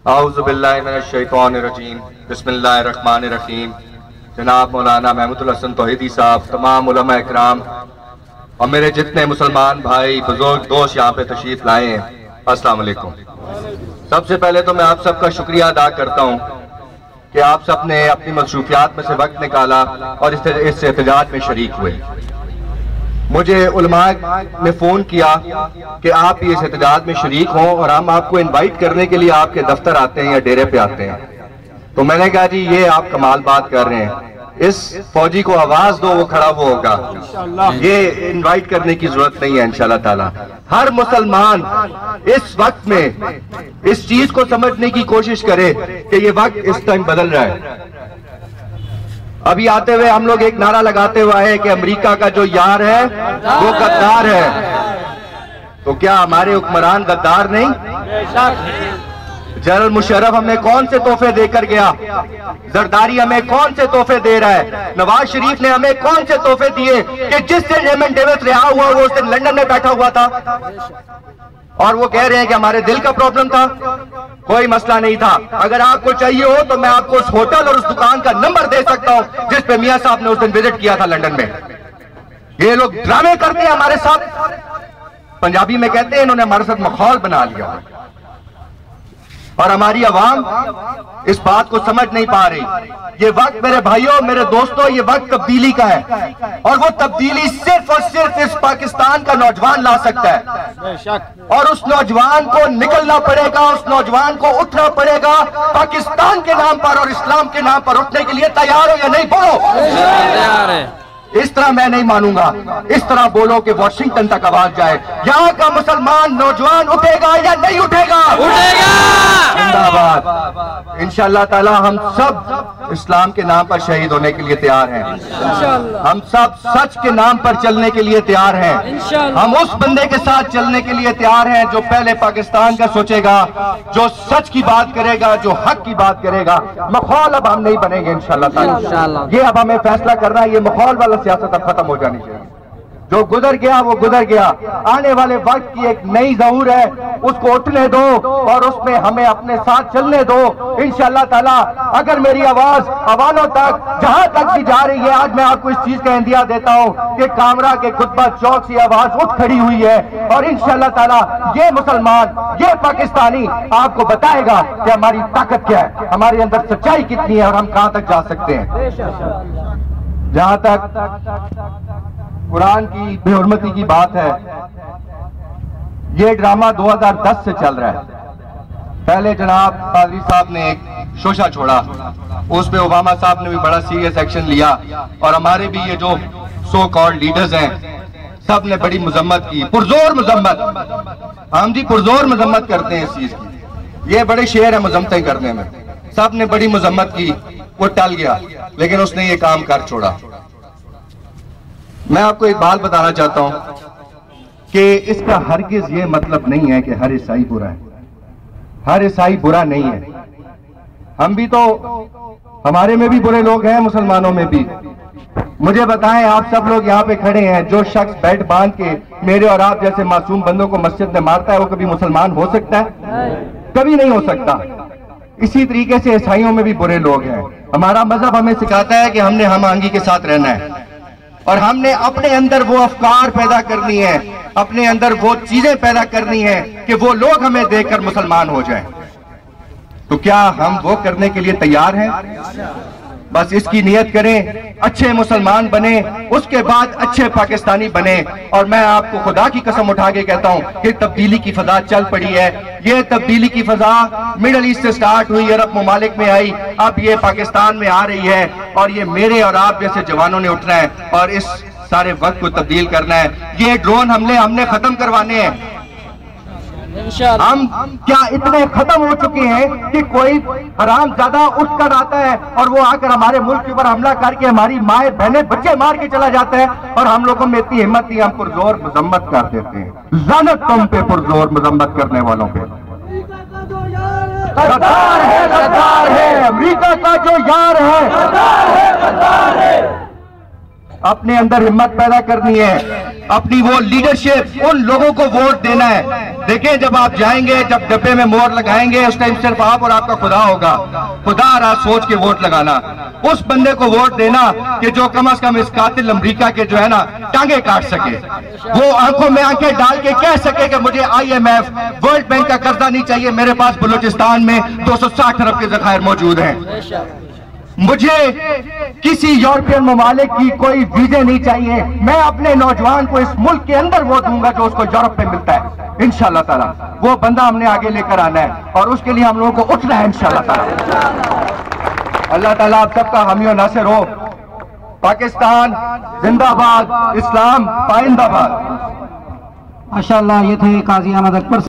औज़ुबिल्लाहिमिनश्शैतानिर्रजीम बिस्मिल्लाहिर्रहमानिर्रहीम। जनाब मौलाना महमूदुल हसन तौहीदी साहब, तमाम उलमा इकराम और मेरे जितने मुसलमान भाई बुजुर्ग दोस्त यहाँ पे तशरीफ लाए हैं, अस्सलाम वालेकुम। सबसे पहले तो मैं आप सबका शुक्रिया अदा करता हूँ कि आप सब ने अपनी मसरूफियात में से वक्त निकाला और इस एहतजाज में शरीक हुए। मुझे उलमा ने फोन किया कि आप इस एहतजाज में शरीक हों और हम आपको इनवाइट करने के लिए आपके दफ्तर आते हैं या डेरे पे आते हैं। तो मैंने कहा जी ये आप कमाल बात कर रहे हैं, इस फौजी को आवाज दो वो खड़ा वो होगा, ये इनवाइट करने की जरूरत नहीं है। इंशाल्लाह ताला हर मुसलमान इस वक्त में इस चीज को समझने की कोशिश करे कि ये वक्त इस टाइम बदल रहा है। अभी आते हुए हम लोग एक नारा लगाते हुए आए कि अमेरिका का जो यार है वो गद्दार है। तो क्या हमारे हुक्मरान गद्दार नहीं? जनरल मुशर्रफ हमें कौन से तोहफे देकर गया? जरदारी हमें कौन से तोहफे दे रहा है? नवाज शरीफ ने हमें कौन से तोहफे दिए कि जिस दिन रेमंड डेविस रिहा हुआ वो उस दिन लंदन में बैठा हुआ था और वो कह रहे हैं कि हमारे दिल का प्रॉब्लम था। कोई मसला नहीं था। अगर आपको चाहिए हो तो मैं आपको उस होटल और उस दुकान का नंबर दे सकता हूं जिस पे मियां साहब ने उस दिन विजिट किया था लंदन में। ये लोग ड्रामे करते हैं हमारे साथ, पंजाबी में कहते हैं इन्होंने हमारे साथ माहौल बना लिया और हमारी आवाम इस बात को समझ नहीं पा रही। ये वक्त मेरे भाइयों मेरे दोस्तों ये वक्त तब्दीली का है और वो तब्दीली सिर्फ और सिर्फ इस पाकिस्तान का नौजवान ला सकता है और उस नौजवान को निकलना पड़ेगा, उस नौजवान को उठना पड़ेगा। पाकिस्तान के नाम पर और इस्लाम के नाम पर उठने के लिए तैयार हो या नहीं? बोलो। तैयार है। इस तरह मैं नहीं मानूंगा, इस तरह बोलो कि वॉशिंगटन तक आवाज जाए। यहाँ का मुसलमान नौजवान उठेगा या नहीं उठेगा? उठेगा। जिंदाबाद। इंशाअल्लाह ताला हम सब इस्लाम के नाम पर शहीद होने के लिए तैयार हैं। हम सब सच के नाम पर चलने के लिए तैयार हैं। हम उस बंदे के साथ चलने के लिए तैयार हैं जो पहले पाकिस्तान का सोचेगा, जो सच की बात करेगा, जो हक की बात करेगा। माहौल अब हम नहीं बनेंगे इंशाअल्लाह ताला। ये अब हमें फैसला करना है, ये माहौल वाला सियासत अब खत्म हो जानी चाहिए। जो गुजर गया वो गुजर गया। आने वाले वक्त की एक नई ज़हूर है, उसको उठने दो और उसमें हमें अपने साथ चलने दो इंशाअल्लाह ताला। अगर मेरी आवाज अवानों तक जहां तक भी जा रही है, आज मैं आपको इस चीज का इंदिया देता हूं कि कामरा के खुतबा चौक से आवाज उठ खड़ी हुई है और इंशाअल्लाह ताला ये मुसलमान ये पाकिस्तानी आपको बताएगा कि हमारी ताकत क्या है, हमारे अंदर सच्चाई कितनी है और हम कहां तक जा सकते हैं। जहां तक कुरान की बेहुरमती की बात है, ये ड्रामा 2010 से चल रहा है। पहले जनाब पादरी साहब ने एक शोशा छोड़ा, उस पे ओबामा साहब ने भी बड़ा सीरियस एक्शन लिया और हमारे भी ये जो सो कॉल्ड लीडर्स हैं सब ने बड़ी मजम्मत की, पुरजोर मजम्मत। हम जी पुरजोर मजम्मत करते हैं इस चीज की, ये बड़े शेर है मजम्मतें करने में। सब ने बड़ी मजम्मत की, वो टल गया लेकिन उसने ये काम कर छोड़ा। मैं आपको एक बात बताना चाहता हूं कि इसका हरगिज ये मतलब नहीं है कि हर ईसाई बुरा है। हर ईसाई बुरा नहीं है। हम भी तो, हमारे में भी बुरे लोग हैं, मुसलमानों में भी। मुझे बताएं, आप सब लोग यहाँ पे खड़े हैं, जो शख्स बेल्ट बांध के मेरे और आप जैसे मासूम बंदों को मस्जिद में मारता है वो कभी मुसलमान हो सकता है? कभी नहीं हो सकता। इसी तरीके से ईसाइयों में भी बुरे लोग हैं। हमारा मजहब हमें सिखाता है कि हमने हम आंगी के साथ रहना है और हमने अपने अंदर वो अफकार पैदा करनी है, अपने अंदर वो चीजें पैदा करनी है कि वो लोग हमें देखकर मुसलमान हो जाएं। तो क्या हम वो करने के लिए तैयार हैं? बस इसकी नियत करें, अच्छे मुसलमान बने, उसके बाद अच्छे पाकिस्तानी बने। और मैं आपको खुदा की कसम उठा के कहता हूं कि तब्दीली की फजा चल पड़ी है। ये तब्दीली की फजा मिडल ईस्ट से स्टार्ट हुई, अरब ममालिक में आई, अब ये पाकिस्तान में आ रही है और ये मेरे और आप जैसे जवानों ने उठना है और इस सारे वक्त को तब्दील करना है। ये ड्रोन हमने खत्म करवाने हैं। हम क्या इतने खत्म हो चुके हैं कि कोई हराम ज्यादा उठकर आता है और वो आकर हमारे मुल्क के ऊपर हमला करके हमारी माए बहने बच्चे मार के चला जाता है और हम लोगों में इतनी हिम्मत नहीं, हम पुरजोर मजम्मत कर देते हैं। लानत तुम पे पुरजोर मजम्मत करने वालों पे। गद्दार है अमेरिका का जो यार है, अपने अंदर हिम्मत पैदा करनी है, अपनी वो लीडरशिप, उन लोगों को वोट देना है। देखें, जब आप जाएंगे, जब डब्बे में मोहर लगाएंगे, उस टाइम सिर्फ आप और आपका खुदा होगा। खुदा राज सोच के वोट लगाना, उस बंदे को वोट देना कि जो कम से कम इस कातिल अमरीका के जो है ना टांगे काट सके, वो आंखों में आंखें डाल के कह सके कि मुझे IMF, वर्ल्ड बैंक का कर्जा नहीं चाहिए, मेरे पास बलूचिस्तान में 260 अरब के जखायर मौजूद हैं। मुझे किसी यूरोपियन ममालिक की कोई वीजे नहीं चाहिए। मैं अपने नौजवान को इस मुल्क के अंदर वो दूंगा जो उसको यूरोप में मिलता है। इंशाअल्लाह ताला वो बंदा हमने आगे लेकर आना है और उसके लिए हम लोगों को उठना है इंशाअल्लाह ताला। अल्लाह ताला आप सबका हामी और नासिर हो। पाकिस्तान जिंदाबाद, इस्लाम पाइंदाबाद। माशाअल्लाह, ये थे काजी अहमद अकबर।